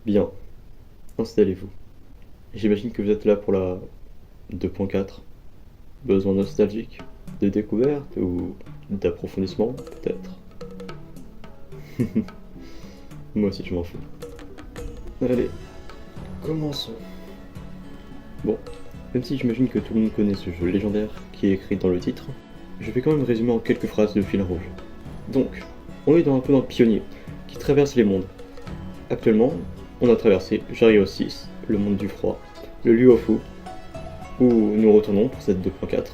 Bien, installez-vous. J'imagine que vous êtes là pour la 2.4. Besoin nostalgique, de découverte ou d'approfondissement, peut-être. Moi aussi je m'en fous. Allez, commençons. Bon, même si j'imagine que tout le monde connaît ce jeu légendaire qui est écrit dans le titre, je vais quand même résumer en quelques phrases le fil rouge. Donc, on est un peu dans le pionnier, qui traverse les mondes. Actuellement, on a traversé Jarios 6, le monde du froid, le Luofu, où nous retournons pour cette 2.4,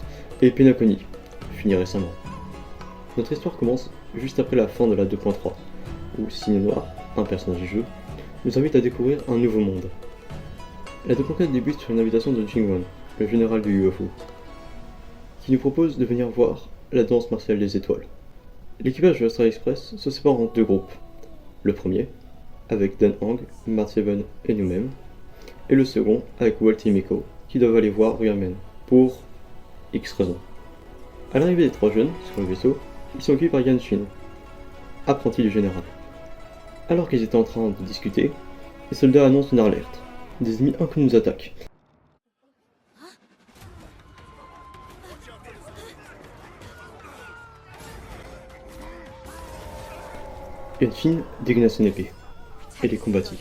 et Penacony, fini récemment. Notre histoire commence juste après la fin de la 2.3, où Ciné Noir, un personnage du jeu, nous invite à découvrir un nouveau monde. La 2.4 débute sur une invitation de Jingwon, le général du UFO, qui nous propose de venir voir la danse martiale des étoiles. L'équipage de l'Astral Express se sépare en deux groupes. Le premier, avec Dan Hang, Mark Seven et nous-mêmes, et le second, avec Walt et Miko, qui doivent aller voir Ryumen, pour X raisons. À l'arrivée des trois jeunes sur le vaisseau, ils sont accueillis par Yanshin, apprenti du général. Alors qu'ils étaient en train de discuter, les soldats annoncent une alerte. Des ennemis inconnus nous attaquent. Yanshin dégaina son épée et les combattit.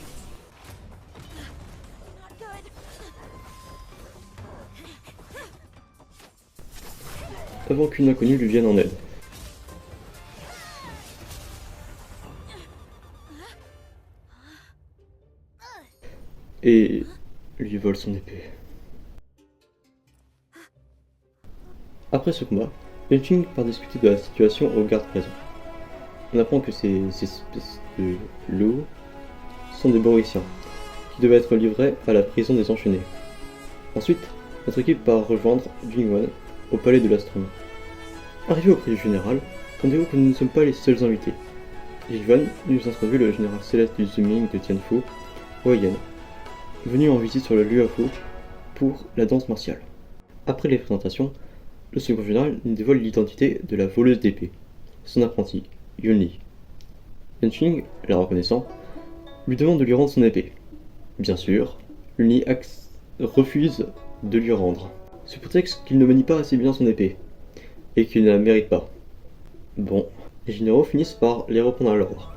Avant qu'une inconnue lui vienne en aide. Et lui vole son épée. Après ce combat, Yanshin part discuter de la situation aux gardes présents. On apprend que ces espèces de loups sont des Borussiens, qui devaient être livrés à la prison des enchaînés. Ensuite, notre équipe part rejoindre Jingwon au palais de l'astronomie. Arrivé auprès du général, rendez-vous que nous ne sommes pas les seuls invités. Jingwon nous introduit le général céleste du Zooming de Tianfu, Oyen, venu en visite sur le Luofu pour la danse martiale. Après les présentations, le second général nous dévoile l'identité de la voleuse d'épée, son apprenti, Yunli. Yanshin, la reconnaissant, lui demande de lui rendre son épée. Bien sûr, Yunli refuse de lui rendre, sous prétexte qu'il ne manie pas assez bien son épée, et qu'il ne la mérite pas. Bon, les généraux finissent par les reprendre à l'ordre,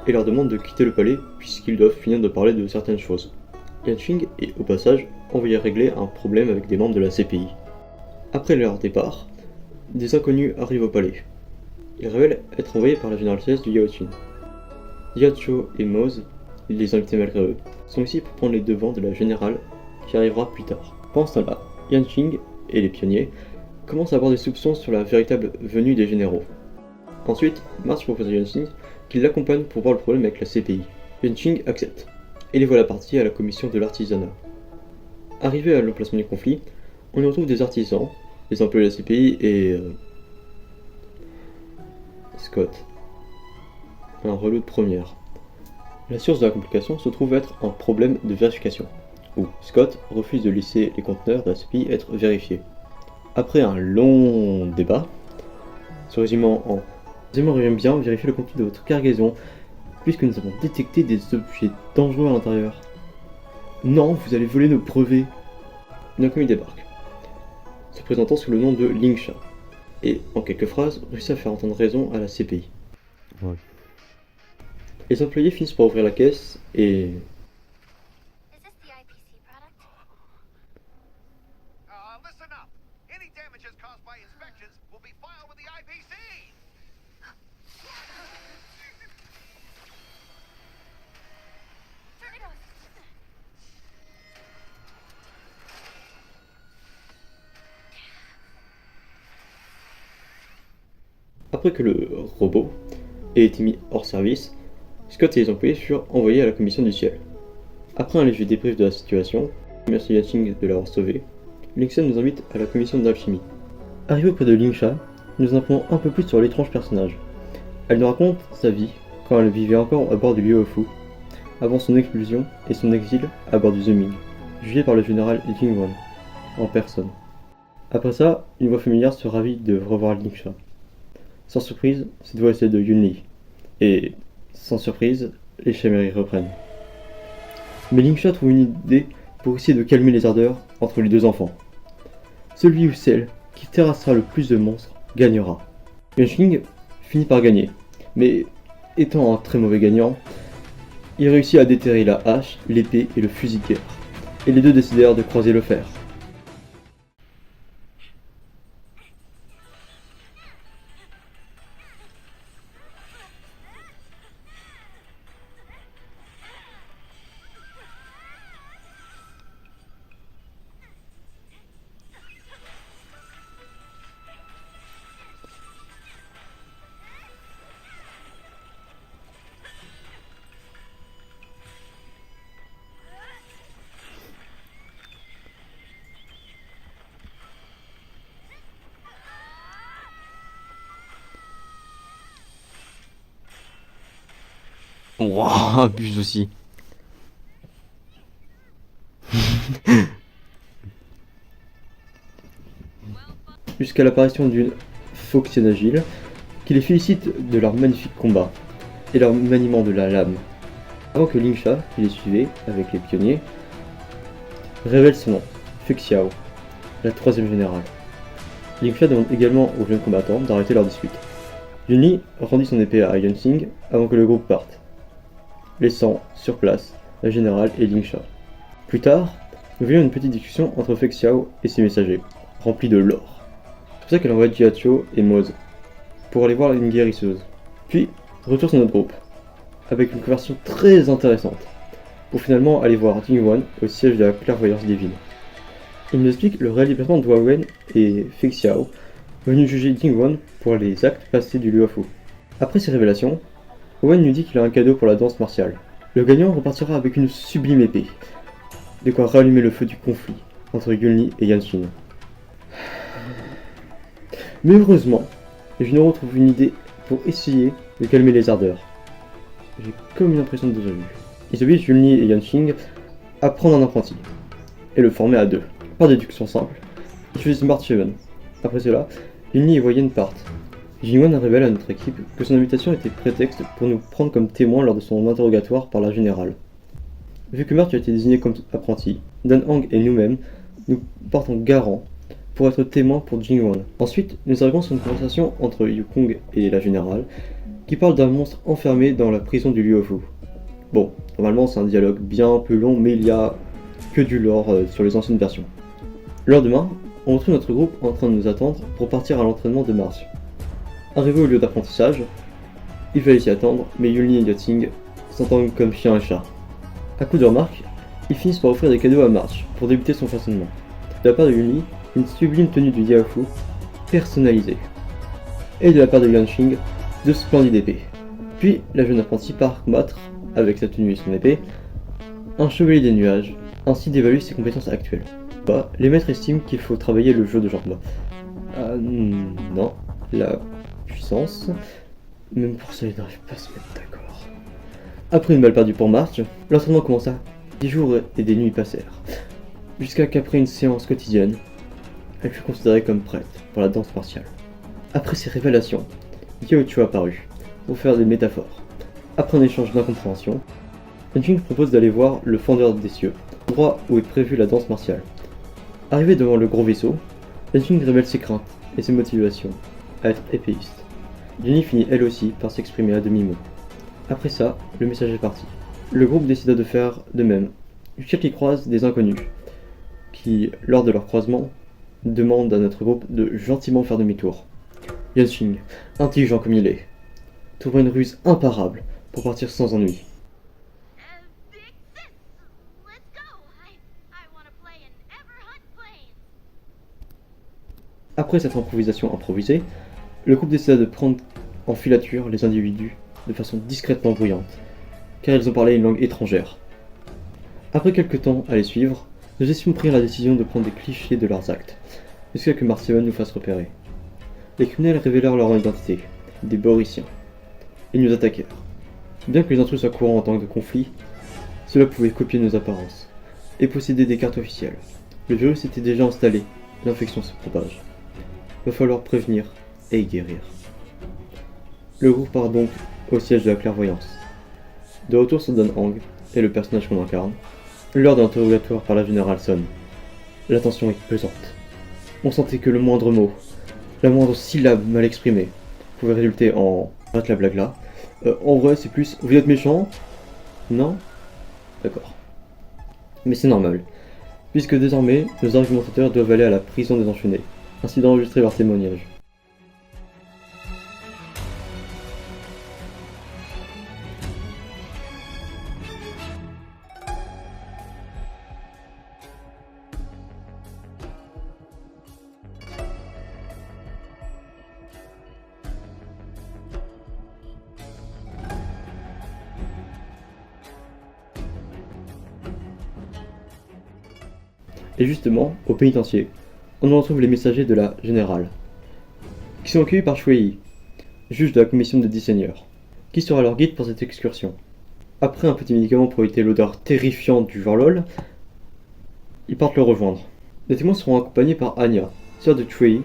et leur demandent de quitter le palais puisqu'ils doivent finir de parler de certaines choses. Yanshin est au passage envoyé régler un problème avec des membres de la CPI. Après leur départ, des inconnus arrivent au palais. Ils révèlent être envoyés par la générale CS du Yaoqing. Yacho et Moz, les invités malgré eux, sont ici pour prendre les devants de la générale qui arrivera plus tard. Pendant ce temps-là, Yanshin et les pionniers commencent à avoir des soupçons sur la véritable venue des généraux. Ensuite, Mars propose à Yanshin qu'il l'accompagne pour voir le problème avec la CPI. Yanshin accepte, et les voilà partis à la commission de l'artisanat. Arrivés à l'emplacement du conflit, on y retrouve des artisans, des employés de la CPI et Scott, un relou de première. La source de la complication se trouve être un problème de vérification, où Scott refuse de laisser les conteneurs de la CPI être vérifiés. Après un long débat, se résumant en « Nous aimerions bien vérifier le contenu de votre cargaison, puisque nous avons détecté des objets dangereux à l'intérieur. » Non, vous allez voler nos brevets. Une inconnue débarque, se présentant sous le nom de Lingsha, et, en quelques phrases, réussit à faire entendre raison à la CPI. Ouais. Les employés finissent par ouvrir la caisse et... Is this the IPC product? Listen up. Any damages caused by inspections will be filed with the IPC. Turn it off. Après que le robot ait été mis hors service, Scott et les employés furent envoyés à la commission du ciel. Après un léger débrief de la situation, merci Yanshin de l'avoir sauvé, Lingsha nous invite à la commission d'alchimie. Arrivé auprès de Lingsha, nous en apprenons un peu plus sur l'étrange personnage. Elle nous raconte sa vie quand elle vivait encore à bord du Luofu, avant son expulsion et son exil à bord du Zooming, jugé par le général Jingwon, en personne. Après ça, une voix familière se ravit de revoir Lingsha. Sans surprise, cette voix est celle de Yunli, et sans surprise, les chimères reprennent. Mais Lingsha trouve une idée pour essayer de calmer les ardeurs entre les deux enfants. Celui ou celle qui terrassera le plus de monstres gagnera. Yuanqing finit par gagner, mais étant un très mauvais gagnant, il réussit à déterrer la hache, l'épée et le fusil de guerre, et les deux décidèrent de croiser le fer. Wouah, abuse aussi. Jusqu'à l'apparition d'une Foxienne agile, qui les félicite de leur magnifique combat et leur maniement de la lame. Avant que Lingsha, qui les suivait avec les pionniers, révèle son nom, Fexiao, la troisième générale. Lingsha demande également aux jeunes combattants d'arrêter leur dispute. Yunli rendit son épée à Yuanqing avant que le groupe parte, laissant sur place la générale et Lingsha. Plus tard, nous voyons une petite discussion entre Fexiao et ses messagers, remplis de l'or. C'est pour ça qu'elle envoie Jiachou et Moz pour aller voir une guérisseuse. Puis, retour sur notre groupe, avec une conversation très intéressante, pour finalement aller voir Jingwan au siège de la clairvoyance divine. Il nous explique le réel déplacement de Wawen et Fexiao, venus juger Jingwan pour les actes passés du Luofu. Après ces révélations, Owen lui dit qu'il a un cadeau pour la danse martiale. Le gagnant repartira avec une sublime épée, de quoi rallumer le feu du conflit entre Yunli et Yanqing. Mais heureusement, les généraux trouvent une idée pour essayer de calmer les ardeurs. J'ai comme une impression de déjà vu. Ils obligent Yunli et Yanqing à prendre un apprenti et le former à deux. Par déduction simple, ils choisissent Marcheven. Après cela, Yunli et Wayen partent. Jingwan révèle à notre équipe que son invitation était prétexte pour nous prendre comme témoins lors de son interrogatoire par la générale. Vu que March a été désigné comme apprenti, Dan Hang et nous-mêmes, nous partons garants pour être témoins pour Jingwan. Ensuite, nous arrivons sur une conversation entre Yukong et la générale, qui parle d'un monstre enfermé dans la prison du Luofu. Bon, normalement c'est un dialogue bien plus long, mais il y a que du lore sur les anciennes versions. Le lendemain, on retrouve notre groupe en train de nous attendre pour partir à l'entraînement de March. Arrivé au lieu d'apprentissage, il fallait s'y attendre, mais Yunli et Yating s'entendent comme chien et chat. À coup de remarques, ils finissent par offrir des cadeaux à March pour débuter son façonnement. De la part de Yunli, une sublime tenue du Yaofu personnalisée. Et de la part de Yanqing, de splendides épées. Puis la jeune apprentie part combattre, avec sa tenue et son épée, un chevalier des nuages, ainsi d'évaluer ses compétences actuelles. Bah, les maîtres estiment qu'il faut travailler le jeu de jambes. Non, la puissance, même pour ça ils n'arrivent pas à se mettre d'accord. Après une balle perdue pour March, l'entraînement commença. 10 jours et des nuits passèrent, jusqu'à qu'après une séance quotidienne, elle fut considérée comme prête pour la danse martiale. Après ces révélations, Yaochu apparut, pour faire des métaphores. Après un échange d'incompréhension, Yanqing propose d'aller voir le fendeur des cieux, endroit où est prévue la danse martiale. Arrivé devant le gros vaisseau, Yanqing révèle ses craintes et ses motivations à être épéiste. Yunli finit elle aussi par s'exprimer à demi-mot. Après ça, le message est parti. Le groupe décida de faire de même, jusqu'à qu'ils croisent des inconnus, qui, lors de leur croisement, demandent à notre groupe de gentiment faire demi-tour. Yanqing, intelligent comme il est, trouva une ruse imparable pour partir sans ennui. Big sense. Let's go. I want to play in Everhunt Plains. Après cette improvisation improvisée, le groupe décida de prendre en filature les individus de façon discrètement bruyante, car ils ont parlé une langue étrangère. Après quelques temps à les suivre, nous essayons de prendre la décision de prendre des clichés de leurs actes, jusqu'à que Marceon nous fasse repérer. Les criminels révélèrent leur identité, des Boriciens. Ils nous attaquèrent. Bien que les intrus soient courants en temps de conflit, cela pouvait copier nos apparences, et posséder des cartes officielles. Le virus était déjà installé, l'infection se propage. Il va falloir prévenir et guérir. Le groupe part donc au siège de la clairvoyance. De retour sur Dan Hang et le personnage qu'on incarne, L'heure de l'interrogatoire par la générale sonne. La tension est pesante. On sentait que le moindre mot, la moindre syllabe mal exprimée, pouvait résulter en... Arrête la blague là. En vrai, c'est plus... Vous êtes méchant? Non? D'accord. Mais c'est normal, puisque désormais, nos argumentateurs doivent aller à la prison des enchaînés, ainsi d'enregistrer leurs témoignages. Et justement, au pénitencier, on en retrouve les messagers de la générale, qui sont accueillis par Shuei, juge de la commission des 10 seigneurs, qui sera leur guide pour cette excursion. Après un petit médicament pour éviter l'odeur terrifiante du genre LOL, ils partent le rejoindre. Les témoins seront accompagnés par Anya, sœur de Shuei,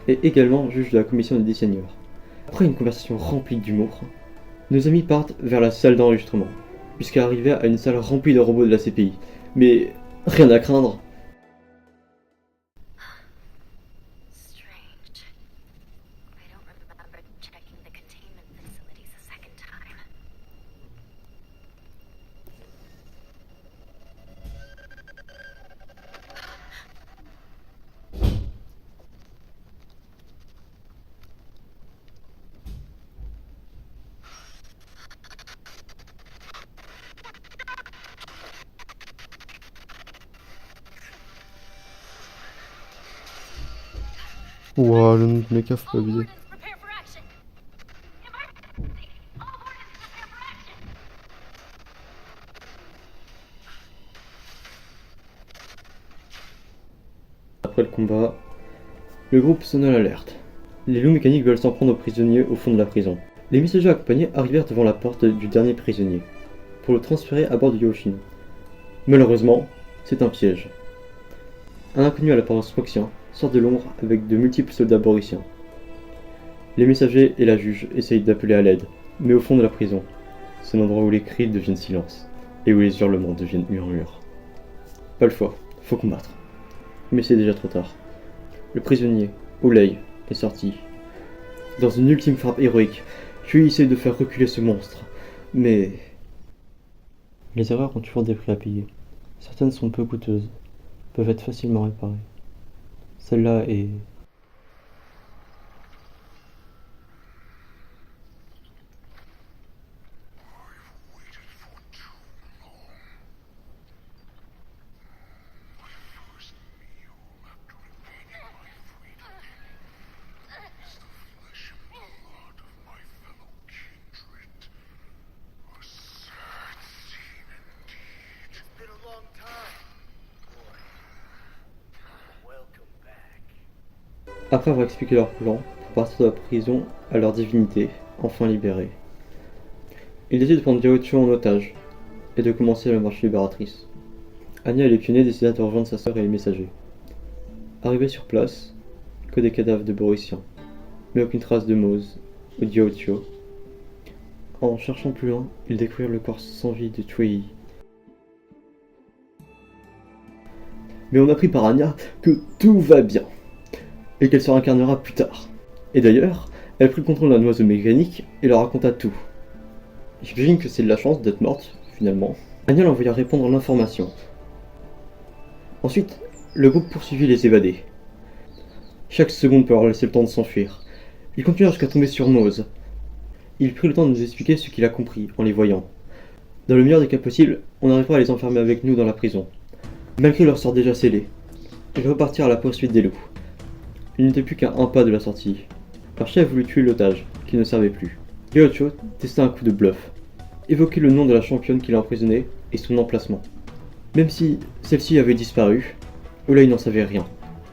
et également juge de la commission des 10 seigneurs. Après une conversation remplie d'humour, nos amis partent vers la salle d'enregistrement, jusqu'à arriver à une salle remplie de robots de la CPI. Mais rien à craindre. Strange. I don't remember checking the containment facilities a second time. Ouah, le mec a faut abuser. Prepare for action. Emergency! All ordnance prepare for action. Après le combat, le groupe sonne à l'alerte. Les loups mécaniques veulent s'en prendre aux prisonniers au fond de la prison. Les messagers accompagnés arrivèrent devant la porte du dernier prisonnier, pour le transférer à bord du Yoshin. Malheureusement, c'est un piège. Un inconnu à l'apparence proxien sort de l'ombre avec de multiples soldats borussiens. Les messagers et la juge essayent d'appeler à l'aide, mais au fond de la prison, c'est l'endroit où les cris deviennent silence, et où les hurlements deviennent murmures. Pas le choix, faut combattre. Mais c'est déjà trop tard. Le prisonnier, Olei, est sorti. Dans une ultime frappe héroïque, Shuei essaie de faire reculer ce monstre, mais... Les erreurs ont toujours des prix à payer. Certaines sont peu coûteuses, peuvent être facilement réparées. Celle-là est... It's been a long time. Boy. Welcome back. Après avoir expliqué leur plan pour partir de la prison à leur divinité, enfin libérée, ils décident de prendre Gyaochu en otage et de commencer la marche libératrice. Anya et les pionniers décident de rejoindre sa sœur et les messagers. Arrivés sur place, que des cadavres de Borussiens, mais aucune trace de Mose ou Gyaochu. En cherchant plus loin, ils découvrirent le corps sans vie de Shuei. Mais on apprit par Anya que tout va bien, et qu'elle se réincarnera plus tard. Et d'ailleurs, elle prit le contrôle d'un oiseau mécanique et leur raconta tout. J'imagine que c'est de la chance d'être morte, finalement. Anya l'envoya répondre l'information. Ensuite, le groupe poursuivit les évadés. Chaque seconde peut leur laisser le temps de s'enfuir. Il continua jusqu'à tomber sur Mose. Il prit le temps de nous expliquer ce qu'il a compris en les voyant. Dans le meilleur des cas possibles, on arrivera à les enfermer avec nous dans la prison. Malgré leur sort déjà scellé, ils repartirent à la poursuite des loups. Il n'était plus qu'à un pas de la sortie. Leur chef voulut tuer l'otage, qui ne servait plus. Gyaochu testa un coup de bluff, évoquait le nom de la championne qui l'a emprisonné et son emplacement. Même si celle-ci avait disparu, Olei n'en savait rien,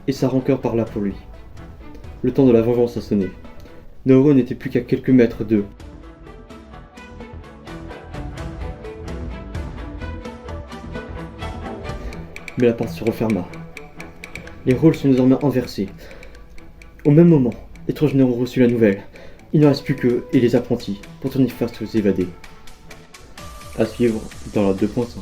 et sa rancœur parla pour lui. Le temps de la vengeance a sonné. Naoro n'était plus qu'à quelques mètres d'eux. Mais la porte se referma. Les rôles sont désormais inversés. Au même moment, les trois généraux ont reçu la nouvelle. Il ne reste plus qu'eux et les apprentis pour tourner face aux évadés. À suivre dans la 2.5.